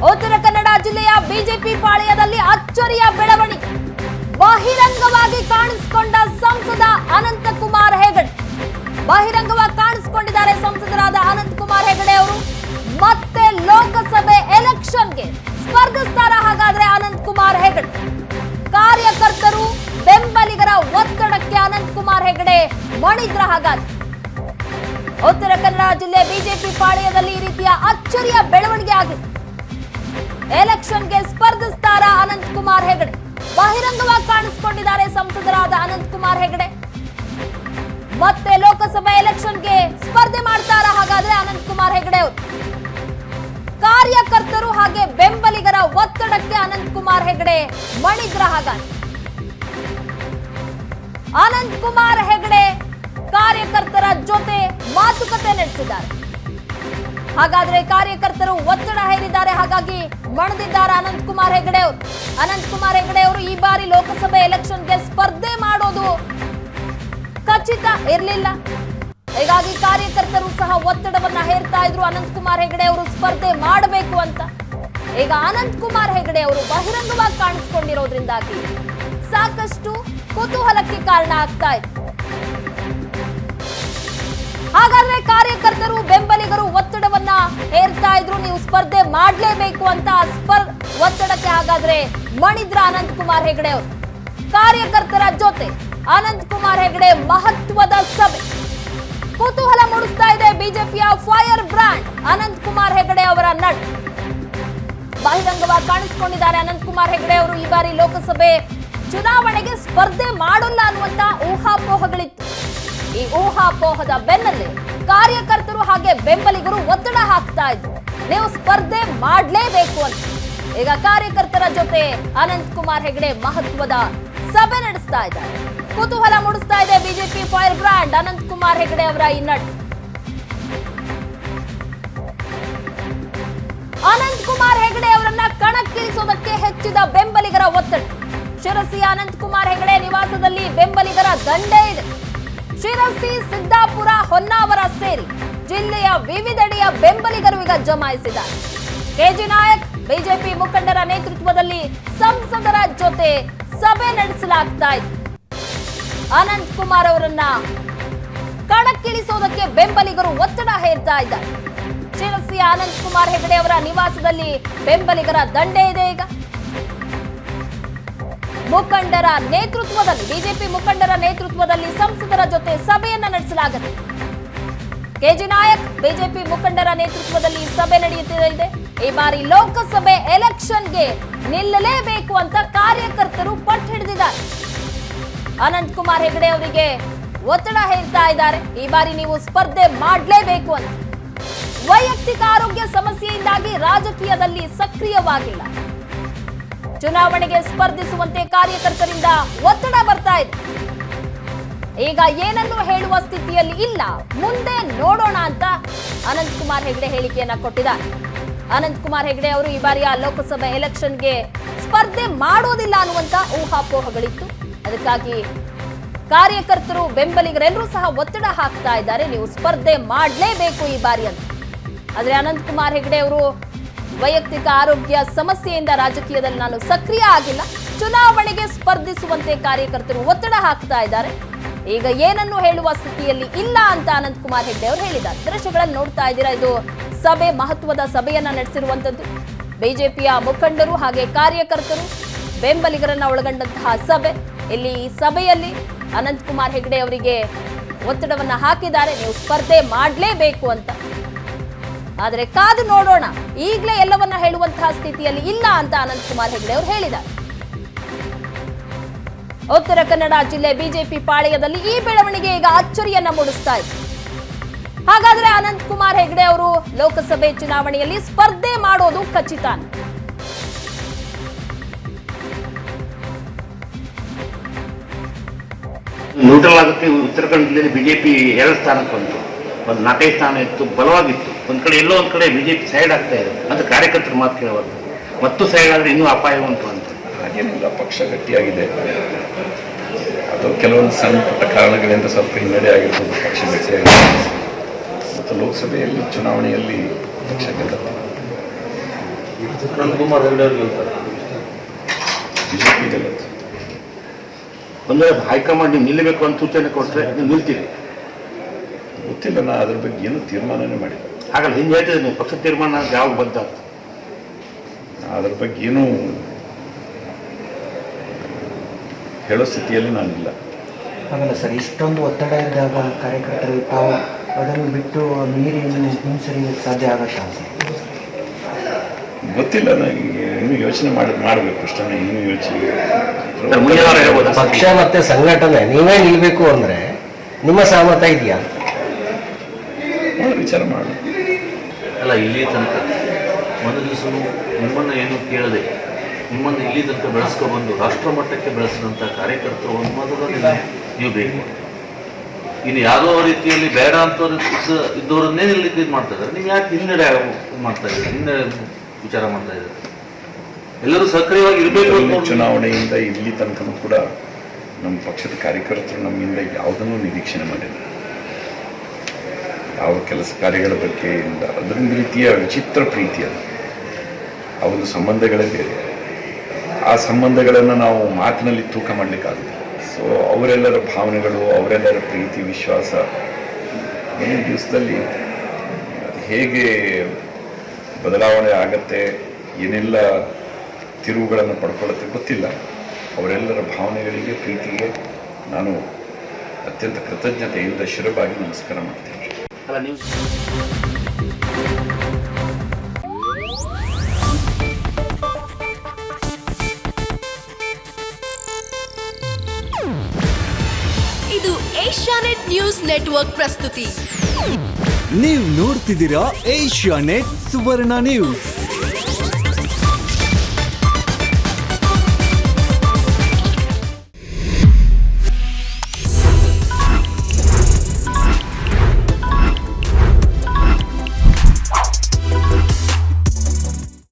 ಉತ್ತರ ಕನ್ನಡ ಜಿಲ್ಲೆಯ ಬಿಜೆಪಿ ಪಾಳೆಯದಲ್ಲಿ ಅಚ್ಚರಿಯ ಬೆಳವಣಿಗೆ. ಬಹಿರಂಗವಾಗಿ ಕಾಣಿಸಿಕೊಂಡ ಸಂಸದ ಅನಂತಕುಮಾರ್ ಹೆಗಡೆ. ಬಹಿರಂಗವಾಗಿ ಕಾಣಿಸಿಕೊಂಡಿದ್ದಾರೆ ಸಂಸದರಾದ ಅನಂತಕುಮಾರ್ ಹೆಗಡೆ ಅವರು. ಮತ್ತೆ ಲೋಕಸಭೆ ಎಲೆಕ್ಷನ್ಗೆ ಸ್ಪರ್ಧಿಸ್ತಾರ ಹಾಗಾದ್ರೆ ಅನಂತಕುಮಾರ್ ಹೆಗಡೆ? ಕಾರ್ಯಕರ್ತರು ಬೆಂಬಲಿಗರ ಒತ್ತಡಕ್ಕೆ ಅನಂತಕುಮಾರ್ ಹೆಗಡೆ ಮಣಿದ್ರ ಹಾಗಾದ್ರೆ? ಉತ್ತರ ಕನ್ನಡ ಜಿಲ್ಲೆ ಬಿಜೆಪಿ ಪಾಳೆಯದಲ್ಲಿ ಈ ರೀತಿಯ ಅಚ್ಚರಿಯ ಬೆಳವಣಿಗೆ ಆಗಿದೆ. ಎಲೆಕ್ಷನ್ಗೆ ಸ್ಪರ್ಧಿಸ್ತಾರ ಅನಂತಕುಮಾರ್ ಹೆಗಡೆ? ಬಹಿರಂಗವಾಗಿ ಕಾಣಿಸಿಕೊಂಡಿದ್ದಾರೆ ಸಂಸದರಾದ ಅನಂತಕುಮಾರ್ ಹೆಗಡೆ. ಮತ್ತೆ ಲೋಕಸಭಾ ಎಲೆಕ್ಷನ್ಗೆ ಸ್ಪರ್ಧೆ ಮಾಡ್ತಾರ ಹಾಗಾದ್ರೆ ಅನಂತಕುಮಾರ್ ಹೆಗಡೆ ಅವರು? ಕಾರ್ಯಕರ್ತರು ಹಾಗೆ ಬೆಂಬಲಿಗರ ಒತ್ತಡಕ್ಕೆ ಅನಂತಕುಮಾರ್ ಹೆಗಡೆ ಮಣಿದ್ರ ಹಾಗಾದ್ರೆ? ಅನಂತಕುಮಾರ್ ಹೆಗಡೆ ಕಾರ್ಯಕರ್ತರ ಜೊತೆ ಮಾತುಕತೆ ನಡೆಸಿದ್ದಾರೆ. ಹಾಗಾದ್ರೆ ಕಾರ್ಯಕರ್ತರು ಒತ್ತಡ ಹೇರಿದ್ದಾರೆ, ಹಾಗಾಗಿ ಮಣಿದಿದ್ದಾರೆ ಅನಂತಕುಮಾರ್ ಹೆಗಡೆ ಅವರು. ಅನಂತಕುಮಾರ್ ಹೆಗಡೆ ಅವರು ಈ ಬಾರಿ ಲೋಕಸಭೆ ಎಲೆಕ್ಷನ್ಗೆ ಸ್ಪರ್ಧೆ ಮಾಡೋದು ಖಚಿತ ಇರಲಿಲ್ಲ. ಹೀಗಾಗಿ ಕಾರ್ಯಕರ್ತರು ಸಹ ಒತ್ತಡವನ್ನ ಹೇರ್ತಾ ಇದ್ರು ಅನಂತಕುಮಾರ್ ಹೆಗಡೆ ಅವರು ಸ್ಪರ್ಧೆ ಮಾಡಬೇಕು ಅಂತ. ಈಗ ಅನಂತಕುಮಾರ್ ಹೆಗಡೆ ಅವರು ಬಹಿರಂಗವಾಗಿ ಕಾಣಿಸಿಕೊಂಡಿರೋದ್ರಿಂದಾಗಿ ಸಾಕಷ್ಟು ಕುತೂಹಲಕ್ಕೆ ಕಾರಣ ಆಗ್ತಾ ಇದೆ. ಹಾಗಾದ್ರೆ ಕಾರ್ಯಕರ್ತರು ಬೆಂಬಲಿಗರು ಒತ್ತಡವನ್ನ ಹೇರ್ತಾ ಇದ್ರು, ನೀವು ಸ್ಪರ್ಧೆ ಮಾಡಲೇಬೇಕು ಅಂತ. ಒತ್ತಡಕ್ಕೆ ಹಾಗಾದ್ರೆ ಮಣಿದ್ರ ಅನಂತಕುಮಾರ್ ಹೆಗಡೆ ಅವರು. ಕಾರ್ಯಕರ್ತರ ಜೊತೆ ಅನಂತಕುಮಾರ್ ಹೆಗಡೆ ಮಹತ್ವದ ಸಭೆ. ಕುತೂಹಲ ಮೂಡಿಸ್ತಾ ಇದೆ ಬಿಜೆಪಿಯ ಫೈರ್ ಬ್ರಾಂಡ್ ಅನಂತಕುಮಾರ್ ಹೆಗಡೆ ಅವರ ನಡೆ. ಬಹಿರಂಗವಾಗಿ ಕಾಣಿಸಿಕೊಂಡಿದ್ದಾರೆ ಅನಂತಕುಮಾರ್ ಹೆಗಡೆ ಅವರು. ಈ ಬಾರಿ ಲೋಕಸಭೆ ಚುನಾವಣೆಗೆ ಸ್ಪರ್ಧೆ ಮಾಡೋಲ್ಲ ಅನ್ನುವಂತ ಊಹಾಪೋಹಗಳಿತ್ತು. ಈ ಊಹಾಪೋಹದ ಬೆನ್ನಲ್ಲೇ ಕಾರ್ಯಕರ್ತರು ಹಾಗೆ ಬೆಂಬಲಿಗರು ಒತ್ತಡ ಹಾಕ್ತಾ ಇದ್ರು, ನೀವು ಸ್ಪರ್ಧೆ ಮಾಡಲೇಬೇಕು ಅಂತ. ಈಗ ಕಾರ್ಯಕರ್ತರ ಜೊತೆ ಅನಂತಕುಮಾರ್ ಹೆಗಡೆ ಮಹತ್ವದ ಸಭೆ ನಡೆಸ್ತಾ ಇದ್ದಾರೆ. ಕುತೂಹಲ ಮೂಡಿಸ್ತಾ ಇದೆ BJP firebrand Ananthkumar Hegde ಅವರ ಈ ನಡೆ. ಅನಂತಕುಮಾರ್ ಹೆಗಡೆ ಅವರನ್ನ ಕಣಕ್ಕಿಳಿಸೋದಕ್ಕೆ ಹೆಚ್ಚಿದ ಬೆಂಬಲಿಗರ ಒತ್ತಡ. ಶಿರಸಿಯ ಅನಂತಕುಮಾರ್ ಹೆಗಡೆ ನಿವಾಸದಲ್ಲಿ ಬೆಂಬಲಿಗರ ದಂಡೇ ಇದೆ. ಶಿರಸಿ, ಸಿದ್ದಾಪುರ, ಹೊನ್ನಾವರ ಸೇರಿ ಜಿಲ್ಲೆಯ ವಿವಿಧೆಡೆಯ ಬೆಂಬಲಿಗರು ಈಗ ಜಮಾಯಿಸಿದ್ದಾರೆ. ಕೆಜಿ ನಾಯಕ್ ಬಿಜೆಪಿ ಮುಖಂಡರ ನೇತೃತ್ವದಲ್ಲಿ ಸಂಸದರ ಜೊತೆ ಸಭೆ ನಡೆಸಲಾಗ್ತಾ ಇದೆ. ಅನಂತಕುಮಾರ್ ಅವರನ್ನ ಕಣಕ್ಕಿಳಿಸೋದಕ್ಕೆ ಬೆಂಬಲಿಗರು ಒತ್ತಡ ಹೇರ್ತಾ ಇದ್ದಾರೆ. ಶಿರಸಿಯ ಅನಂತಕುಮಾರ್ ಹೆಗಡೆ ಅವರ ನಿವಾಸದಲ್ಲಿ ಬೆಂಬಲಿಗರ ದಂಡೇ ಇದೆ. ಈಗ ಮುಖಂಡರ ನೇತೃತ್ವದಲ್ಲಿ, ಬಿಜೆಪಿ ಮುಖಂಡರ ನೇತೃತ್ವದಲ್ಲಿ ಸಂಸದರ ಜೊತೆ ಸಭೆಯನ್ನ ನಡೆಸಲಾಗುತ್ತೆ. ಕೆಜಿ ನಾಯಕ್ ಬಿಜೆಪಿ ಮುಖಂಡರ ನೇತೃತ್ವದಲ್ಲಿ ಸಭೆ ನಡೆಯುತ್ತಿದೆ. ಈ ಬಾರಿ ಲೋಕಸಭೆ ಎಲೆಕ್ಷನ್ಗೆ ನಿಲ್ಲಲೇಬೇಕು ಅಂತ ಕಾರ್ಯಕರ್ತರು ಪಟ್ಟು ಹಿಡಿದಿದ್ದಾರೆ. ಅನಂತಕುಮಾರ್ ಹೆಗಡೆ ಅವರಿಗೆ ಒತ್ತಡ ಹೇರ್ತಾ ಇದ್ದಾರೆ, ಈ ಬಾರಿ ನೀವು ಸ್ಪರ್ಧೆ ಮಾಡಲೇಬೇಕು ಅಂತ. ವೈಯಕ್ತಿಕ ಆರೋಗ್ಯ ಸಮಸ್ಯೆಯಿಂದಾಗಿ ರಾಜಕೀಯದಲ್ಲಿ ಸಕ್ರಿಯವಾಗಿಲ್ಲ. ಚುನಾವಣೆಗೆ ಸ್ಪರ್ಧಿಸುವಂತೆ ಕಾರ್ಯಕರ್ತರಿಂದ ಒತ್ತಡ ಬರ್ತಾ ಇದೆ. ಈಗ ಏನನ್ನು ಹೇಳುವ ಸ್ಥಿತಿಯಲ್ಲಿ ಇಲ್ಲ, ಮುಂದೆ ನೋಡೋಣ ಅಂತ ಅನಂತಕುಮಾರ್ ಹೆಗಡೆ ಹೇಳಿಕೆಯನ್ನ ಕೊಟ್ಟಿದ್ದಾರೆ. ಅನಂತಕುಮಾರ್ ಹೆಗಡೆ ಅವರು ಈ ಬಾರಿಯ ಲೋಕಸಭಾ ಎಲೆಕ್ಷನ್ಗೆ ಸ್ಪರ್ಧೆ ಮಾಡೋದಿಲ್ಲ ಅನ್ನುವಂತ ಊಹಾಪೋಹಗಳಿತ್ತು. ಅದಕ್ಕಾಗಿ ಕಾರ್ಯಕರ್ತರು ಬೆಂಬಲಿಗರೆಲ್ಲರೂ ಸಹ ಒತ್ತಡ ಹಾಕ್ತಾ ಇದ್ದಾರೆ, ನೀವು ಸ್ಪರ್ಧೆ ಮಾಡಲೇಬೇಕು ಈ ಬಾರಿ ಅಂತ. ಆದ್ರೆ ಅನಂತಕುಮಾರ್ ಹೆಗಡೆ ಅವರು ವೈಯಕ್ತಿಕ ಆರೋಗ್ಯ ಸಮಸ್ಯೆಯಿಂದ ರಾಜಕೀಯದಲ್ಲಿ ನಾನು ಸಕ್ರಿಯ ಆಗಿಲ್ಲ, ಚುನಾವಣೆಗೆ ಸ್ಪರ್ಧಿಸುವಂತೆ ಕಾರ್ಯಕರ್ತರು ಒತ್ತಡ ಹಾಕ್ತಾ ಇದ್ದಾರೆ, ಈಗ ಏನನ್ನು ಹೇಳುವ ಸ್ಥಿತಿಯಲ್ಲಿ ಇಲ್ಲ ಅಂತ ಅನಂತಕುಮಾರ್ ಹೆಗಡೆ ಅವರು ಹೇಳಿದ್ದಾರೆ. ದೃಶ್ಯಗಳಲ್ಲಿ ನೋಡ್ತಾ ಇದ್ದೀರಾ, ಇದು ಸಭೆ, ಮಹತ್ವದ ಸಭೆಯನ್ನ ನಡೆಸಿರುವಂತದ್ದು. ಬಿಜೆಪಿಯ ಮುಖಂಡರು ಹಾಗೆ ಕಾರ್ಯಕರ್ತರು ಬೆಂಬಲಿಗರನ್ನ ಒಳಗೊಂಡಂತಹ ಸಭೆ. ಇಲ್ಲಿ ಈ ಸಭೆಯಲ್ಲಿ ಅನಂತಕುಮಾರ್ ಹೆಗಡೆ ಅವರಿಗೆ ಒತ್ತಡವನ್ನ ಹಾಕಿದ್ದಾರೆ, ನೀವು ಸ್ಪರ್ಧೆ ಮಾಡಲೇಬೇಕು ಅಂತ. ಆದರೆ ಕಾದು ನೋಡೋಣ, ಈಗಲೇ ಎಲ್ಲವನ್ನ ಹೇಳುವಂತಹ ಸ್ಥಿತಿಯಲ್ಲಿ ಇಲ್ಲ ಅಂತ ಅನಂತಕುಮಾರ್ ಹೆಗಡೆ ಅವರು ಹೇಳಿದ್ದಾರೆ. ಉತ್ತರ ಕನ್ನಡ ಜಿಲ್ಲೆ ಬಿಜೆಪಿ ಪಾಳೆಯದಲ್ಲಿ ಈ ಬೆಳವಣಿಗೆ ಈಗ ಅಚ್ಚರಿಯನ್ನ ಮೂಡಿಸ್ತಾ ಇದೆ. ಹಾಗಾದ್ರೆ ಅನಂತಕುಮಾರ್ ಹೆಗಡೆ ಅವರು ಲೋಕಸಭೆ ಚುನಾವಣೆಯಲ್ಲಿ ಸ್ಪರ್ಧೆ ಮಾಡೋದು ಖಚಿತ? ನ್ಯೂಟ್ರಲ್ ಆಗುತ್ತೆ. ಉತ್ತರ ಕನ್ನಡ ಜಿಲ್ಲೆಯಲ್ಲಿ ಬಿಜೆಪಿ 2 ಸ್ಥಾನಕ್ಕೆ ಬಂತು, ಒಂದು 4 ಸ್ಥಾನ ಇತ್ತು, ಬಲವಾಗಿತ್ತು. ಒಂದ್ ಕಡೆ ಎಲ್ಲೋ ಒಂದ್ ಕಡೆ ಬಿಜೆಪಿ ಸೈಡ್ ಆಗ್ತಾ ಇದೆ ಅಂತ ಕಾರ್ಯಕರ್ತರು ಮಾತು ಕೇಳಬಾರ್ದು. ಮತ್ತು ಸೈಡ್ ಆದ್ರೆ ಇನ್ನೂ ಅಪಾಯ ಉಂಟು ಅಂತ. ಹಾಗೇನಿಲ್ಲ, ಪಕ್ಷ ಗಟ್ಟಿಯಾಗಿದೆ. ಅದು ಕೆಲವೊಂದು ಸಣ್ಣ ಪುಟ್ಟ ಕಾರಣಗಳಿಂದ ಸ್ವಲ್ಪ ಹಿನ್ನಡೆ ಆಗಿರ್ಬೋದು ಪಕ್ಷ ಗಟ್ಟಿಯಾಗಿದೆ. ಮತ್ತು ಲೋಕಸಭೆಯಲ್ಲಿ ಚುನಾವಣೆಯಲ್ಲಿ ಪಕ್ಷ ಗೆಲ್ಲುತ್ತೆ. ಕುಮಾರ್ ಹೆಗಡೆ ಅವರು ಗೆಲ್ತಾರೆ. ಬಿಜೆಪಿ ಗೆಲ್ಲುತ್ತೆ. ಒಂದು ಹೈಕಮಾಂಡ್ ನೀವು ನಿಲ್ಲಬೇಕು ಅಂತ ಸೂಚನೆ ಕೊಟ್ಟರೆ ನೀವು ನಿಲ್ತೀರಿ. ಗೊತ್ತಿಲ್ಲ, ನಾ ಅದ್ರ ಬಗ್ಗೆ ಏನು ತೀರ್ಮಾನನೇ ಮಾಡಿಲ್ಲ. ಹಾಗಲ್ಲ ಹಿಂದೆ ಹೇಳ್ತಿದ್ದೆ ನೀವು ಪಕ್ಷ ತೀರ್ಮಾನ ಯಾವಾಗ ಬಂತ ಅಂತ. ಅದ್ರ ಬಗ್ಗೆ ಏನೂ ಹೇಳೋ ಸ್ಥಿತಿಯಲ್ಲಿ ನಾನಿಲ್ಲ. ಹಾಗಲ್ಲ ಸರ್, ಇಷ್ಟೊಂದು ಒತ್ತಡ ಇದ್ದಾಗ ಕಾರ್ಯಕರ್ತರು ತಾವು ಅದನ್ನು ಬಿಟ್ಟು ಮೀರಿ ಹಿಂಸರಿಯಕ್ಕೆ ಸಾಧ್ಯ ಆಗತ್ತಾ? ಗೊತ್ತಿಲ್ಲ, ನನಗೆ ಇನ್ನೂ ಯೋಚನೆ ಮಾಡಬೇಕು ಅಷ್ಟೇ. ಇನ್ನೂ ಯೋಚನೆ ಮುಂದಿನವರು ಹೇಳ್ಬೋದು. ಪಕ್ಷ ಮತ್ತೆ ಸಂಘಟನೆ ನೀವೇ ನಿಲ್ಬೇಕು ಅಂದ್ರೆ ನಿಮ್ಮ ಸಹಮತ ಇದೆಯಾ? ವಿಚಾರ ಮಾಡಿ. ಅಲ್ಲ, ಇಲ್ಲಿ ತನಕ ಒಂದು ದಿವಸ ನಿಮ್ಮನ್ನು ಏನು ಕೇಳದೆ ನಿಮ್ಮನ್ನು ಇಲ್ಲಿ ತನಕ ಬೆಳೆಸ್ಕೊಬಂದು ರಾಷ್ಟ್ರ ಮಟ್ಟಕ್ಕೆ ಬೆಳೆಸಿದಂಥ ಕಾರ್ಯಕರ್ತರು ಒಂದು ಮೊದಲು ನೀವು ಬೇಕು. ಇನ್ನು ಯಾವುದೋ ರೀತಿಯಲ್ಲಿ ಬೇಡ ಅಂತವ್ರು ಇದ್ದವರನ್ನೇ ನಿಲ್ಲಿಕ್ಕೆ ಇದು ಮಾಡ್ತಾ ಇದ್ದಾರೆ. ನೀವು ಯಾಕೆ ಹಿನ್ನಡೆ ಮಾಡ್ತಾ ಇದ್ದೀರಿ, ಹಿನ್ನಡೆ ವಿಚಾರ ಮಾಡ್ತಾ ಇದ್ದಾರೆ? ಎಲ್ಲರೂ ಸಕ್ರಿಯವಾಗಿ ಇರಬೇಕು. ಚುನಾವಣೆಯಿಂದ ಇಲ್ಲಿ ತನಕ ಕೂಡ ನಮ್ಮ ಪಕ್ಷದ ಕಾರ್ಯಕರ್ತರು ನಮ್ಮಿಂದ ಯಾವುದನ್ನು ನಿರೀಕ್ಷಣೆ ಮಾಡಿಲ್ಲ. ಯಾವ ಕೆಲಸ ಕಾರ್ಯಗಳ ಬಗ್ಗೆ ಇಲ್ಲ. ಅದೊಂದು ರೀತಿಯ ವಿಚಿತ್ರ ಪ್ರೀತಿ ಅದು. ಆ ಒಂದು ಸಂಬಂಧಗಳೇ ಬೇರೆ. ಆ ಸಂಬಂಧಗಳನ್ನು ನಾವು ಮಾತಿನಲ್ಲಿ ತೂಕ ಮಾಡಲಿಕ್ಕಾಗುತ್ತೆ. ಸೊ ಅವರೆಲ್ಲರ ಭಾವನೆಗಳು, ಅವರೆಲ್ಲರ ಪ್ರೀತಿ, ವಿಶ್ವಾಸ ಮುಂದಿನ ದಿವಸದಲ್ಲಿ ಹೇಗೆ ಬದಲಾವಣೆ ಆಗತ್ತೆ, ಏನೆಲ್ಲ ತಿರುವುಗಳನ್ನು ಪಡ್ಕೊಳ್ಳುತ್ತೆ ಗೊತ್ತಿಲ್ಲ. ಅವರೆಲ್ಲರ ಭಾವನೆಗಳಿಗೆ, ಪ್ರೀತಿಗೆ ನಾನು ಅತ್ಯಂತ ಕೃತಜ್ಞತೆಯಿಂದ ಶಿರವಾಗಿ ನಮಸ್ಕಾರ ಮಾಡ್ತೀನಿ. ಅಲ್ಲ ನೀವು ಇದು ಏಷ್ಯಾನೆಟ್ ನ್ಯೂಸ್ ನೆಟ್ವರ್ಕ್ ಪ್ರಸ್ತುತಿ. ನೀವು ನೋಡ್ತಿದ್ದೀರಾ ಏಷ್ಯಾನೆಟ್ ಸುವರ್ಣ ನ್ಯೂಸ್.